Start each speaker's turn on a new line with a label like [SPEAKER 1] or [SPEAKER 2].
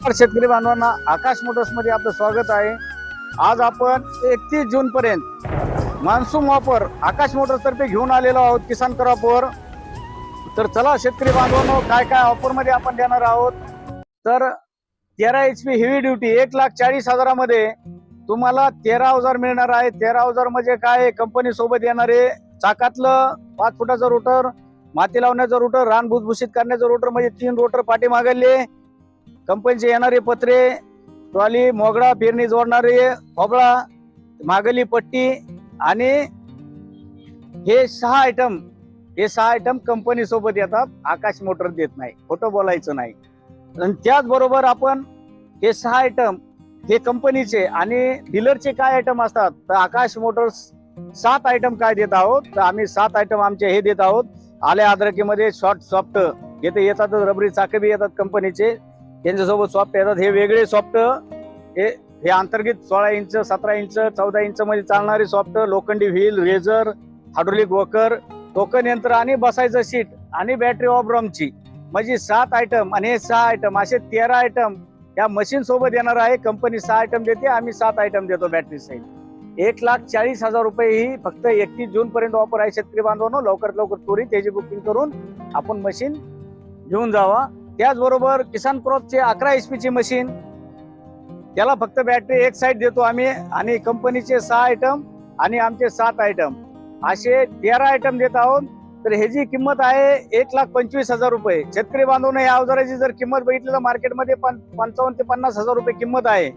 [SPEAKER 1] शेतकरी बांधवांना आकाश मोटर्स मध्ये आपलं स्वागत आहे। आज आपण 31 जून पर्यंत मान्सून ऑफर आकाश मोटर्स तर्फे घेऊन आलेलो आहोत किसान क्रॉपवर। तर चला शेतकरी बांधवांनो, काय काय ऑफर मध्ये आपण देणार आहोत। तर 13 HP हेवी ड्युटी 1,40,000 मध्ये तुम्हाला 13,000 मिळणार आहे। 13,000 म्हणजे काय, कंपनी सोबत येणारे चाकातलं 5 फुटाचं रोटर, माती लावण्याचं रोटर, रान भुसभुशीत करण्याचं रोटर म्हणजे 3 रोटर पाठी मागले, कंपनीचे येणारे पत्रे, ट्रॉली, मोगडा, पेरणी जोडणारे खोबळा, मागली पट्टी आणि हे 6 आयटम कंपनी सोबत येतात। आकाश मोटर देत नाही, खोटं बोलायचं नाही। आणि त्याचबरोबर आपण हे 6 आयटम हे कंपनीचे आणि डीलरचे काय आयटम असतात, तर आकाश मोटर्स 7 आयटम काय देत आहोत, तर आम्ही 7 आयटम आमचे हे देत आहोत। आल्या अद्रकीमध्ये शॉर्ट सॉफ्ट येते येतात, रबरी चाके बी येतात कंपनीचे, त्यांच्यासोबत सॉफ्ट येतात। हे वेगळे सॉफ्ट, हे अंतर्गत 16 इंच, 17 इंच, 14 इंच मध्ये चालणारे सॉफ्ट, लोखंडी wheel, razor, hydraulic walker, token यंत्र आणि बसायचं सीट आणि बॅटरी ऑफ ड्रमची, म्हणजे 7 आयटम आणि हे 6 आयटम असे 13 आयटम या मशीन सोबत येणार आहे। कंपनी 6 आयटम देते, आम्ही 7 आयटम देतो बॅटरी सहित। 1,40,000 रुपये ही फक्त 31 जून पर्यंत ऑफर आहे। शेतकरी बांधवांनो, लवकरात लवकर त्वरित त्याची बुकिंग करून आपण मशीन घेऊन जावा। त्याचबरोबर किसान क्रॉपचे 11 HP ची मशीन, त्याला फक्त बॅटरी एक साइड देतो आम्ही, आणि कंपनीचे 6 आयटम आणि आमचे 7 आयटम असे 13 आयटम देत आहोत। तर ह्याची किंमत आहे 1,25,000 रुपये। शेतकरी बांधवांनो, या अवजाराची जर किंमत बघितली तर मार्केटमध्ये 55 ते 50,000 रुपये किंमत आहे।